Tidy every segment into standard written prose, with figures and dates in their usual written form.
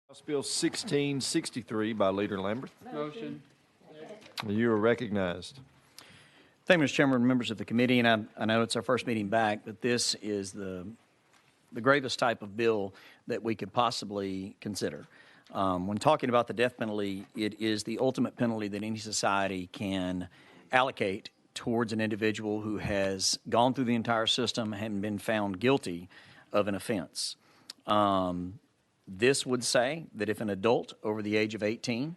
House Bill 1663 by Leader Lambert. Motion. You are recognized. Thank you, Mr. Chairman, members of the committee, and I know it's our first meeting back, but this is the gravest type of bill that we could possibly consider. When talking about the death penalty, it is the ultimate penalty that any society can allocate towards an individual who has gone through the entire system and been found guilty of an offense. This would say that if an adult over the age of 18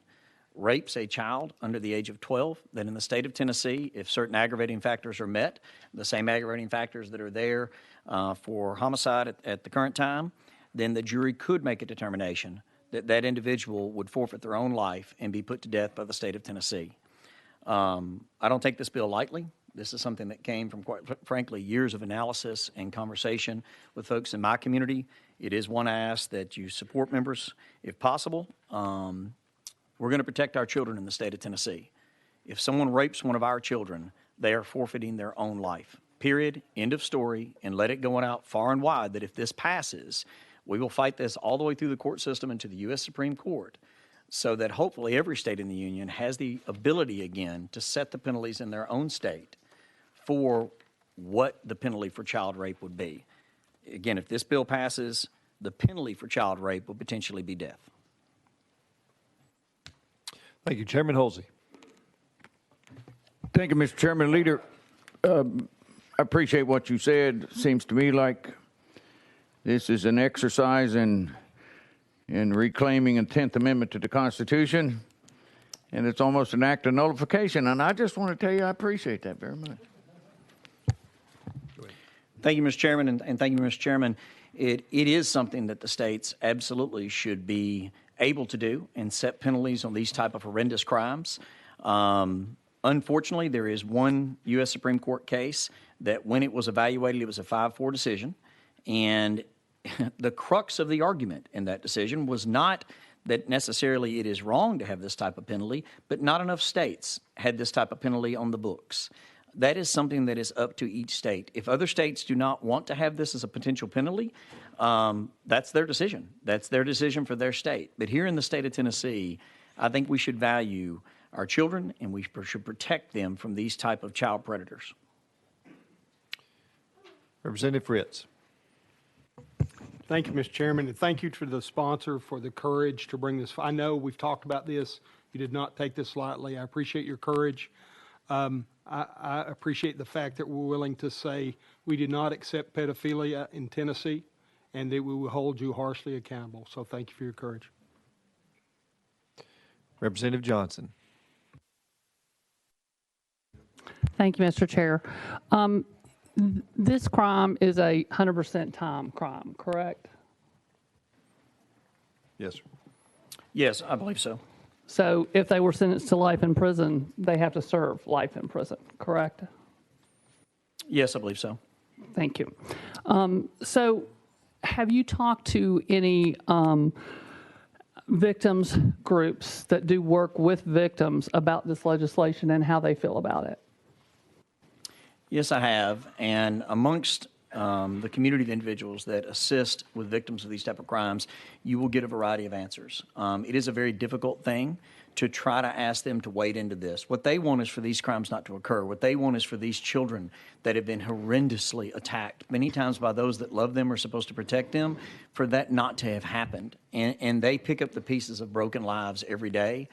rapes a child under the age of 12, then in the state of Tennessee, if certain aggravating factors are met, the same aggravating factors that are there for homicide at the current time, then the jury could make a determination that that individual would forfeit their own life and be put to death by the state of Tennessee. I don't take this bill lightly. This is something that came from, quite frankly, years of analysis and conversation with folks in my community. It is one I ask that you support, members, if possible. We're going to protect our children in the state of Tennessee. If someone rapes one of our children, they are forfeiting their own life. Period. End of story. And let it go out far and wide that if this passes, we will fight this all the way through the court system and to the U.S. Supreme Court, so that hopefully every state in the union has the ability again to set the penalties in their own state for what the penalty for child rape would be. Again, if this bill passes, the penalty for child rape will potentially be death. Thank you. Chairman Holsey. Thank you, Mr. Chairman. Leader, I appreciate what you said. Seems to me like this is an exercise in reclaiming a 10th Amendment to the Constitution, and it's almost an act of nullification. And I just want to tell you I appreciate that very much. Thank you, Mr. Chairman, and thank you, Mr. Chairman. It is something that the states absolutely should be able to do and set penalties on these type of horrendous crimes. Unfortunately, there is one U.S. Supreme Court case that when it was evaluated, it was a 5-4 decision. And the crux of the argument in that decision was not that necessarily it is wrong to have this type of penalty, but not enough states had this type of penalty on the books. That is something that is up to each state. If other states do not want to have this as a potential penalty, that's their decision. That's their decision for their state. But here in the state of Tennessee, I think we should value our children and we should protect them from these type of child predators. Representative Fritz. Thank you, Mr. Chairman, and thank you to the sponsor for the courage to bring this. I know we've talked about this. You did not take this lightly. I appreciate your courage. I appreciate the fact that we're willing to say we did not accept pedophilia in Tennessee and that we will hold you harshly accountable. So thank you for your courage. Representative Johnson. Thank you, Mr. Chair. This crime is a 100% time crime, correct? Yes, sir. Yes, I believe so. So if they were sentenced to life in prison, they have to serve life in prison, correct? Yes, I believe so. Thank you. So have you talked to any victims groups that do work with victims about this legislation and how they feel about it? Yes, I have. And amongst the community of individuals that assist with victims of these type of crimes, you will get a variety of answers. It is a very difficult thing to try to ask them to wade into this. What they want is for these crimes not to occur. What they want is for these children that have been horrendously attacked, many times by those that love them or supposed to protect them, for that not to have happened. And they pick up the pieces of broken lives every day.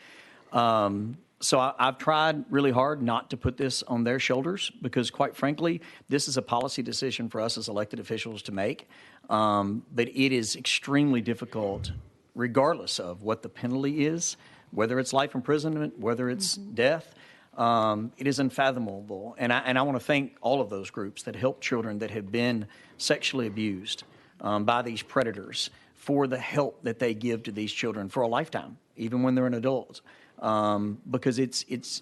So I've tried really hard not to put this on their shoulders because, quite frankly, this is a policy decision for us as elected officials to make. But it is extremely difficult, regardless of what the penalty is, whether it's life imprisonment, whether it's death. It is unfathomable. And I want to thank all of those groups that help children that have been sexually abused by these predators for the help that they give to these children for a lifetime, even when they're an adult. Because it's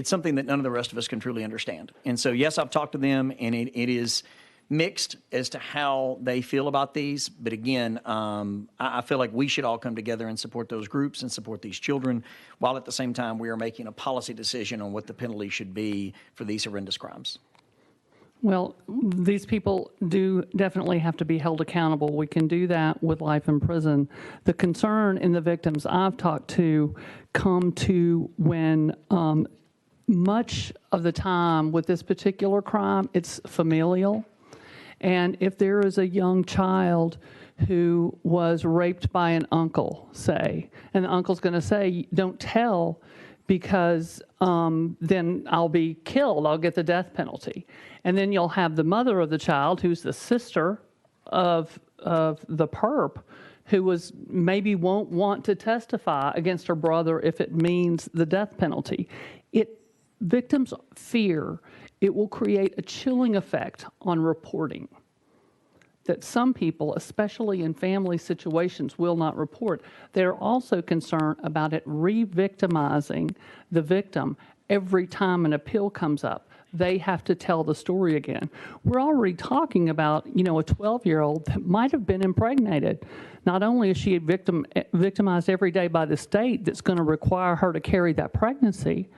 something that none of the rest of us can truly understand. And so, yes, I've talked to them, and it is mixed as to how they feel about these. But again, I feel like we should all come together and support those groups and support these children, while at the same time we are making a policy decision on what the penalty should be for these horrendous crimes. Well, these people do definitely have to be held accountable. We can do that with life in prison. The concern in the victims I've talked to come to when much of the time with this particular crime, it's familial. And if there is a young child who was raped by an uncle, say, and the uncle's going to say, don't tell because then I'll be killed, I'll get the death penalty. And then you'll have the mother of the child, who's the sister of the perp, who maybe won't want to testify against her brother if it means the death penalty. Victims fear it will create a chilling effect on reporting that some people, especially in family situations, will not report. They're also concerned about it re-victimizing the victim every time an appeal comes up. They have to tell the story again. We're already talking about, a 12-year-old that might have been impregnated. Not only is she victimized every day by the state that's going to require her to carry that pregnancy,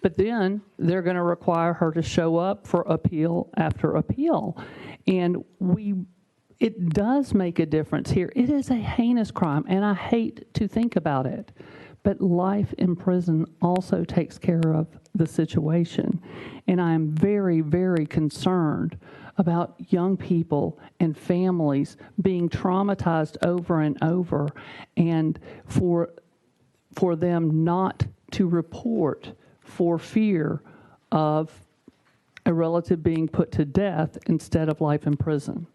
but then they're going to require her to show up for appeal after appeal. And it does make a difference here. It is a heinous crime, and I hate to think about it. But life in prison also takes care of the situation. And I am very, very concerned about young people and families being traumatized over and over, and for them not to report for fear of a relative being put to death instead of life in prison.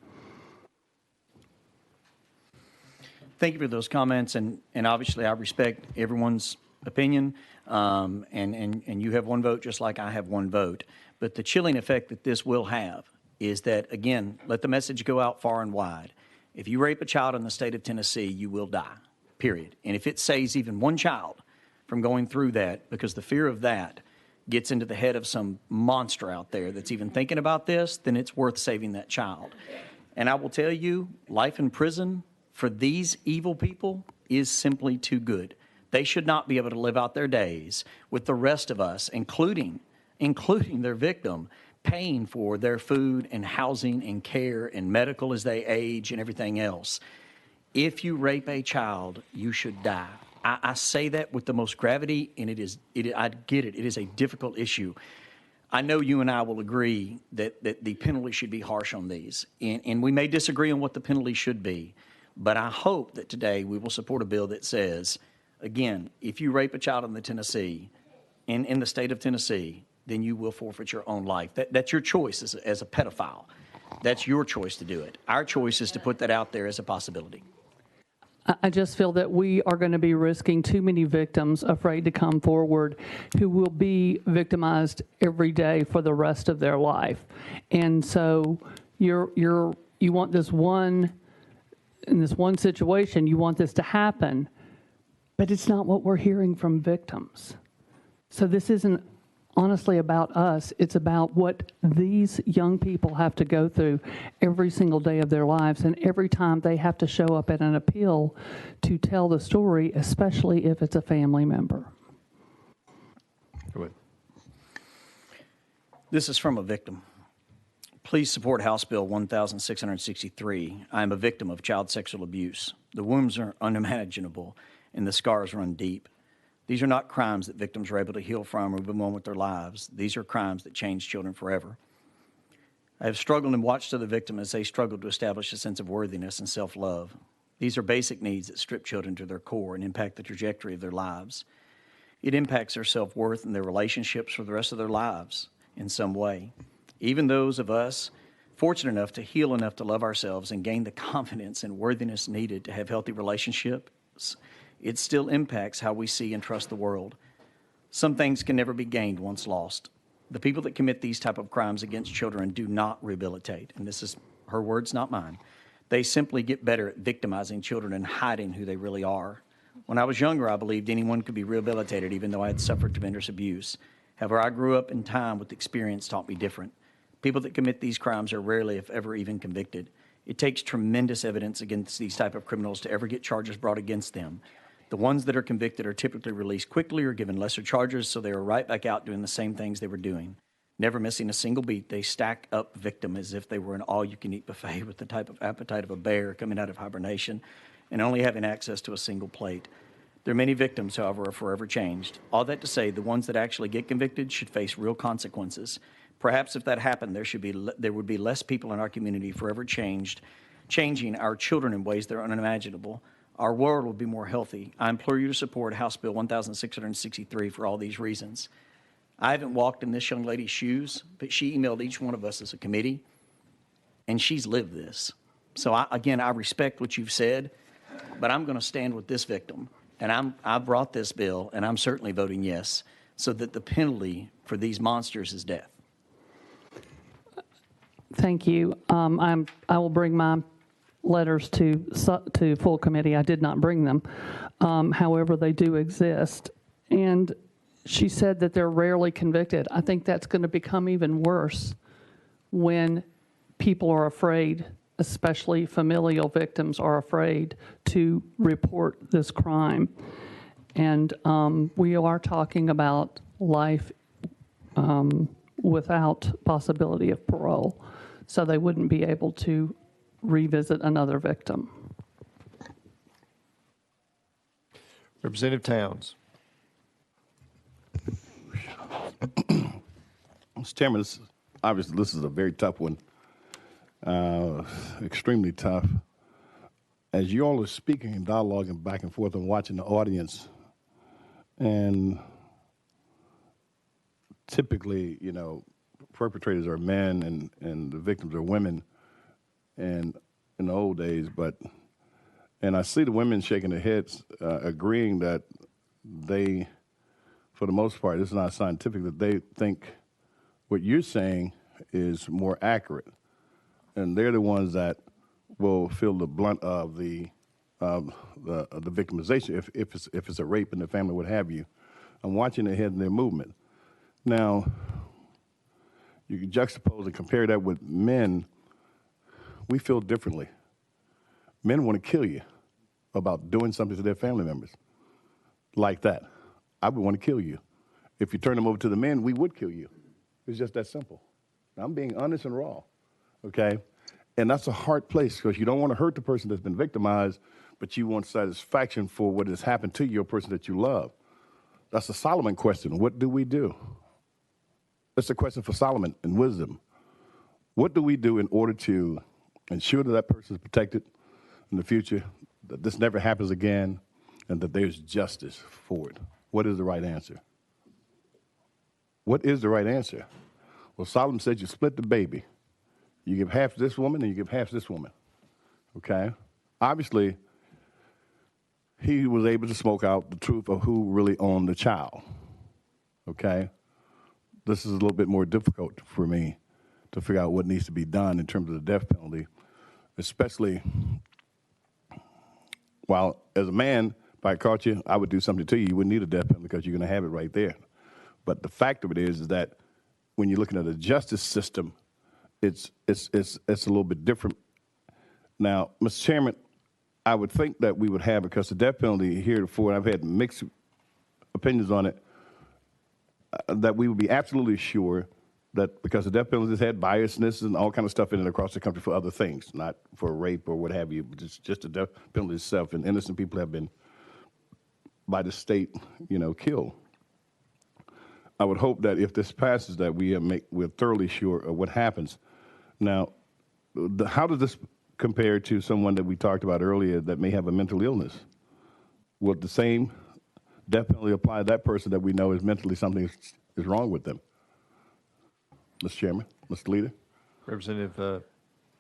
Thank you for those comments, and obviously I respect everyone's opinion, and you have one vote just like I have one vote. But the chilling effect that this will have is that, again, let the message go out far and wide. If you rape a child in the state of Tennessee, you will die, period. And if it saves even one child from going through that, because the fear of that gets into the head of some monster out there that's even thinking about this, then it's worth saving that child. And I will tell you, life in prison for these evil people is simply too good. They should not be able to live out their days with the rest of us, including their victim, paying for their food and housing and care and medical as they age and everything else. If you rape a child, you should die. I say that with the most gravity, and I get it. It is a difficult issue. I know you and I will agree that the penalty should be harsh on these, and we may disagree on what the penalty should be. But I hope that today we will support a bill that says, again, if you rape a child in the state of Tennessee, then you will forfeit your own life. That's your choice as a pedophile. That's your choice to do it. Our choice is to put that out there as a possibility. I just feel that we are going to be risking too many victims afraid to come forward who will be victimized every day for the rest of their life. And so you want this one. In this one situation, you want this to happen, but it's not what we're hearing from victims. So this isn't honestly about us. It's about what these young people have to go through every single day of their lives, and every time they have to show up at an appeal to tell the story, especially if it's a family member. Go ahead. This is from a victim. Please support House Bill 1663. I am a victim of child sexual abuse. The wounds are unimaginable and the scars run deep. These are not crimes that victims are able to heal from or move on with their lives. These are crimes that change children forever. I have struggled and watched other victims as they struggle to establish a sense of worthiness and self-love. These are basic needs that strip children to their core and impact the trajectory of their lives. It impacts their self-worth and their relationships for the rest of their lives in some way. Even those of us fortunate enough to heal enough to love ourselves and gain the confidence and worthiness needed to have healthy relationships, it still impacts how we see and trust the world. Some things can never be gained once lost. The people that commit these type of crimes against children do not rehabilitate, and this is her words, not mine. They simply get better at victimizing children and hiding who they really are. When I was younger, I believed anyone could be rehabilitated even though I had suffered tremendous abuse. However, I grew up in time with experience taught me different. People that commit these crimes are rarely, if ever, even convicted. It takes tremendous evidence against these type of criminals to ever get charges brought against them. The ones that are convicted are typically released quickly or given lesser charges, so they are right back out doing the same things they were doing. never missing a single beat. They stack up victim as if they were an all-you-can-eat buffet with the type of appetite of a bear coming out of hibernation and only having access to a single plate. There are many victims, however, are forever changed. All that to say, the ones that actually get convicted should face real consequences. Perhaps if that happened, there would be less people in our community forever changing our children in ways that are unimaginable. Our world will be more healthy. I implore you to support House Bill 1663 for all these reasons. I haven't walked in this young lady's shoes, but she emailed each one of us as a committee, and she's lived this. So, I respect what you've said, but I'm going to stand with this victim. And I brought this bill, and I'm certainly voting yes, so that the penalty for these monsters is death. Thank you. I will bring my letters to full committee. I did not bring them. However, they do exist. And she said that they're rarely convicted. I think that's going to become even worse when people are afraid, especially familial victims are afraid to report this crime. And we are talking about life without possibility of parole. So they wouldn't be able to revisit another victim. Representative Towns. Mr. Chairman, obviously this is a very tough one, extremely tough. As you all are speaking and dialoguing back and forth and watching the audience, and typically, you know, perpetrators are men and the victims are women, and in the old days, and I see the women shaking their heads, agreeing that they, for the most part, this is not scientific, that they think what you're saying is more accurate. And they're the ones that will feel the blunt of the victimization if it's a rape in the family, what have you. I'm watching their head and their movement. Now, you can juxtapose and compare that with men. We feel differently. Men want to kill you about doing something to their family members like that. I would want to kill you. If you turn them over to the men, we would kill you. It's just that simple. Now, I'm being honest and raw, okay? And that's a hard place because you don't want to hurt the person that's been victimized, but you want satisfaction for what has happened to your person that you love. That's a Solomon question. What do we do? That's a question for Solomon and wisdom. What do we do in order to ensure that that person is protected in the future, that this never happens again, and that there's justice for it? What is the right answer? What is the right answer? Well, Solomon said you split the baby. You give half to this woman and you give half to this woman, okay? Obviously, he was able to smoke out the truth of who really owned the child, okay? This is a little bit more difficult for me to figure out what needs to be done in terms of the death penalty, especially while as a man, if I caught you, I would do something to you. You wouldn't need a death penalty because you're going to have it right there. But the fact of it is that when you're looking at a justice system, it's a little bit different. Now, Mr. Chairman, I would think that we would have, because the death penalty heretofore, and I've had mixed opinions on it, that we would be absolutely sure that because the death penalty has had biasness and all kind of stuff in it across the country for other things, not for rape or what have you, but just the death penalty itself, and innocent people have been by the state, you know, killed. I would hope that if this passes, that we're thoroughly sure of what happens. Now, how does this compare to someone that we talked about earlier that may have a mental illness? Will the same death penalty apply to that person that we know is mentally something is wrong with them? Mr. Chairman, Mr. Leader. Representative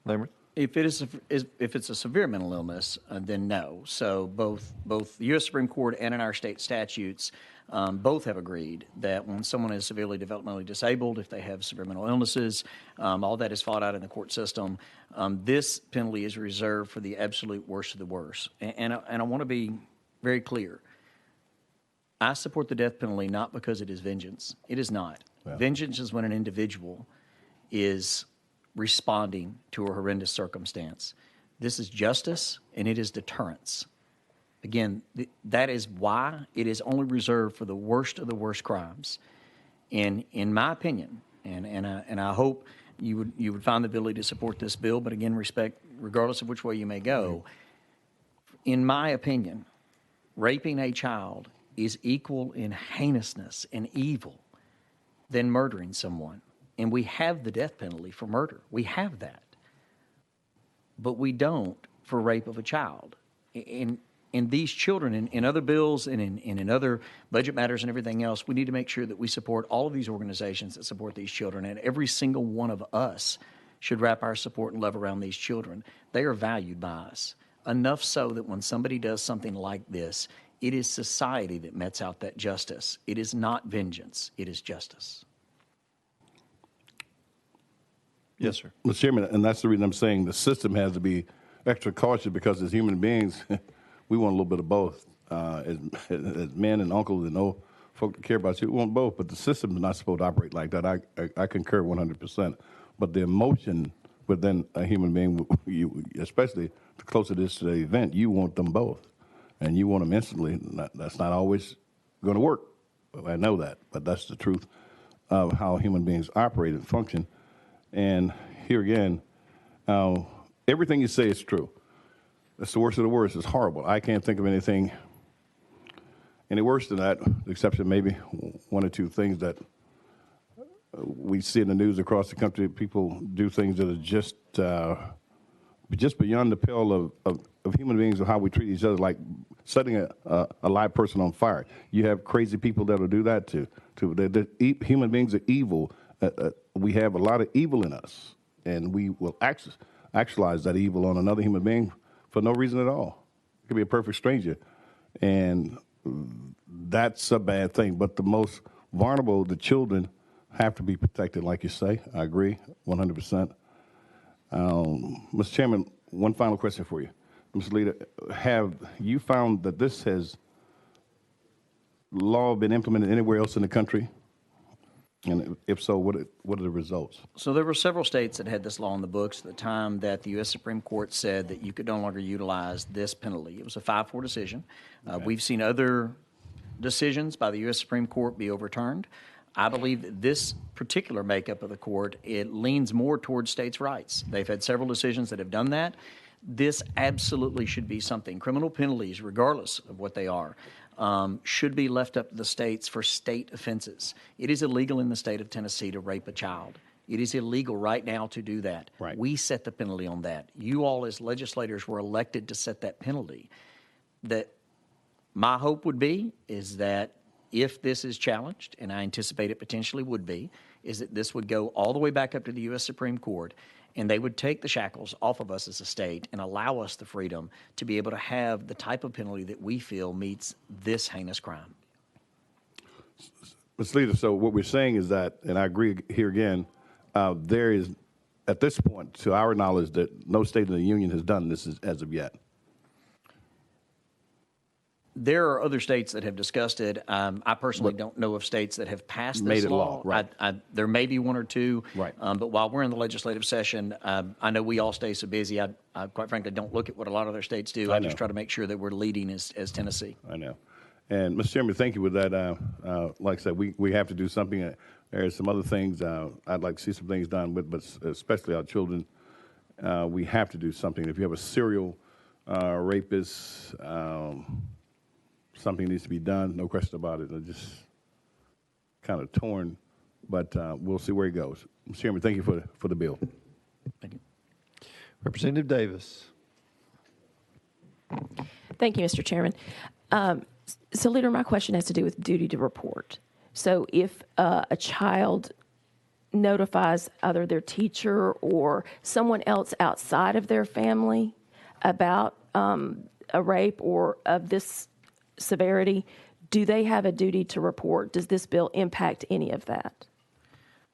Lambert. If it's a severe mental illness, then no. So both the U.S. Supreme Court and in our state statutes, both have agreed that when someone is severely developmentally disabled, if they have severe mental illnesses, all that is fought out in the court system. This penalty is reserved for the absolute worst of the worst. And I want to be very clear. I support the death penalty not because it is vengeance. It is not. Yeah. Vengeance is when an individual is responding to a horrendous circumstance. This is justice, and it is deterrence. Again, that is why it is only reserved for the worst of the worst crimes. And in my opinion, And I hope you would find the ability to support this bill, but again, regardless of which way you may go. In my opinion, raping a child is equal in heinousness and evil than murdering someone. And we have the death penalty for murder. We have that. But we don't for rape of a child. In these children, in other bills and in other budget matters and everything else, we need to make sure that we support all of these organizations that support these children. And every single one of us should wrap our support and love around these children. They are valued by us. Enough so that when somebody does something like this, it is society that metes out that justice. It is not vengeance. It is justice. Yes, sir. Mr. Chairman, and that's the reason I'm saying the system has to be extra cautious, because as human beings, we want a little bit of both. As men and uncles and old folk that care about you, we want both, but the system is not supposed to operate like that. I concur 100%. But the emotion within a human being, especially the closer it is to the event, you want them both. And you want them instantly. That's not always going to work. I know that, but that's the truth of how human beings operate and function. And here again, everything you say is true. That's the worst of the worst. It's horrible. I can't think of anything any worse than that, except for maybe one or two things that we see in the news across the country. People do things that are just beyond the pale of human beings, of how we treat each other, like setting a live person on fire. You have crazy people that will do that too. Human beings are evil. We have a lot of evil in us, and we will actualize that evil on another human being for no reason at all. It could be a perfect stranger, and that's a bad thing. But the most vulnerable, the children, have to be protected, like you say. I agree 100%. Mr. Chairman, one final question for you. Mr. Leader, have you found that this has law been implemented anywhere else in the country? And if so, what are the results? So there were several states that had this law in the books at the time that the U.S. Supreme Court said that you could no longer utilize this penalty. It was a 5-4 decision. Okay. We've seen other decisions by the U.S. Supreme Court be overturned. I believe that this particular makeup of the court, it leans more towards states' rights. They've had several decisions that have done that. This absolutely should be something. Criminal penalties, regardless of what they are, should be left up to the states for state offenses. It is illegal in the state of Tennessee to rape a child. It is illegal right now to do that. Right. We set the penalty on that. You all as legislators were elected to set that penalty. That my hope would be is that if this is challenged, and I anticipate it potentially would be, is that this would go all the way back up to the U.S. Supreme Court, and they would take the shackles off of us as a state and allow us the freedom to be able to have the type of penalty that we feel meets this heinous crime. Mr. Leader, so what we're saying is that, and I agree here again, there is, at this point, to our knowledge, that no state in the union has done this as of yet. There are other states that have discussed it. I personally don't know of states that have passed this made it law. Right. There may be one or two. Right. But while we're in the legislative session, I know we all stay so busy. I quite frankly don't look at what a lot of other states do. I just try to make sure that we're leading as Tennessee. I know. And Mr. Chairman, thank you with that. Like I said, we have to do something. There's some other things I'd like to see some things done with, but especially our children. We have to do something. If you have a serial rapist, something needs to be done, no question about it. I'm just kind of torn, but we'll see where it goes. Mr. Chairman, thank you for the bill. Thank you. Representative Davis. Thank you, Mr. Chairman. So, Leader, my question has to do with duty to report. So if a child notifies either their teacher or someone else outside of their family about a rape or of this severity, do they have a duty to report? Does this bill impact any of that?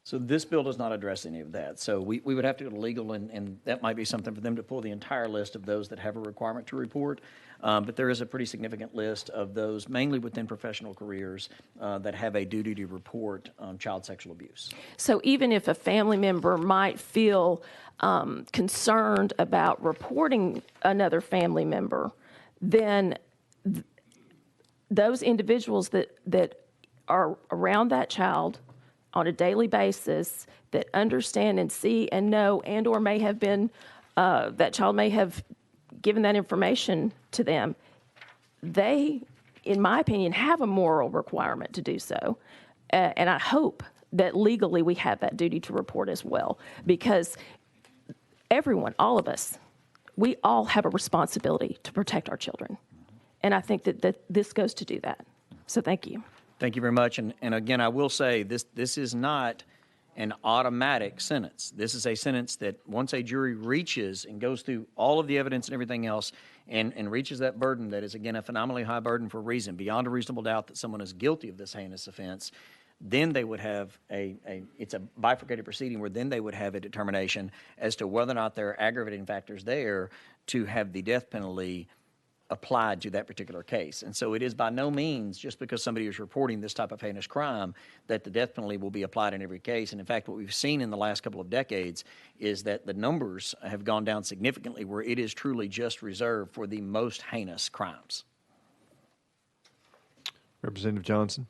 So this bill does not address any of that. So we would have to go to legal, and that might be something for them to pull the entire list of those that have a requirement to report. But there is a pretty significant list of those, mainly within professional careers, that have a duty to report child sexual abuse. So even if a family member might feel concerned about reporting another family member, then those individuals that are around that child on a daily basis that understand and see and know and or may have been, that child may have given that information to them, they, in my opinion, have a moral requirement to do so. And I hope that legally we have that duty to report as well, because everyone, all of us, we all have a responsibility to protect our children. And I think that this goes to do that. So thank you. Thank you very much. And again, I will say this is not an automatic sentence. This is a sentence that once a jury reaches and goes through all of the evidence and everything else and reaches that burden that is, again, a phenomenally high burden for a reason, beyond a reasonable doubt that someone is guilty of this heinous offense, then they would have it's a bifurcated proceeding where then they would have a determination as to whether or not there are aggravating factors there to have the death penalty applied to that particular case. And so it is by no means just because somebody is reporting this type of heinous crime that the death penalty will be applied in every case. And in fact, what we've seen in the last couple of decades is that the numbers have gone down significantly where it is truly just reserved for the most heinous crimes. Representative Johnson.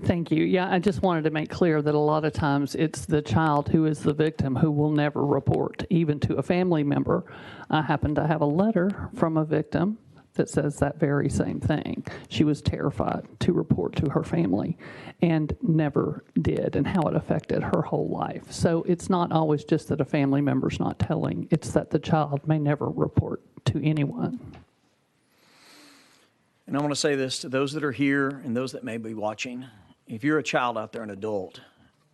Thank you. Yeah, I just wanted to make clear that a lot of times it's the child who is the victim who will never report, even to a family member. I happen to have a letter from a victim that says that very same thing. She was terrified to report to her family and never did, and how it affected her whole life. So it's not always just that a family member's not telling, it's that the child may never report to anyone. And I want to say this to those that are here and those that may be watching. If you're a child out there, an adult,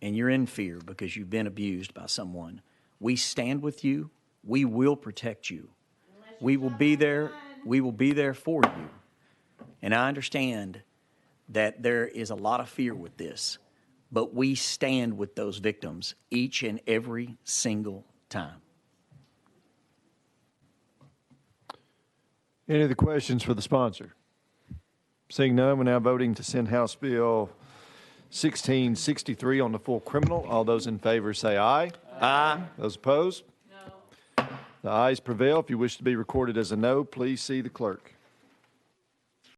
and you're in fear because you've been abused by someone, we stand with you. We will protect you. We will be there. We will be there for you. And I understand that there is a lot of fear with this, but we stand with those victims each and every single time. Any other questions for the sponsor? Seeing none, we're now voting to send House Bill 1663 on the full criminal. All those in favor say aye. Aye. Those opposed? No. The ayes prevail. If you wish to be recorded as a no, please see the clerk.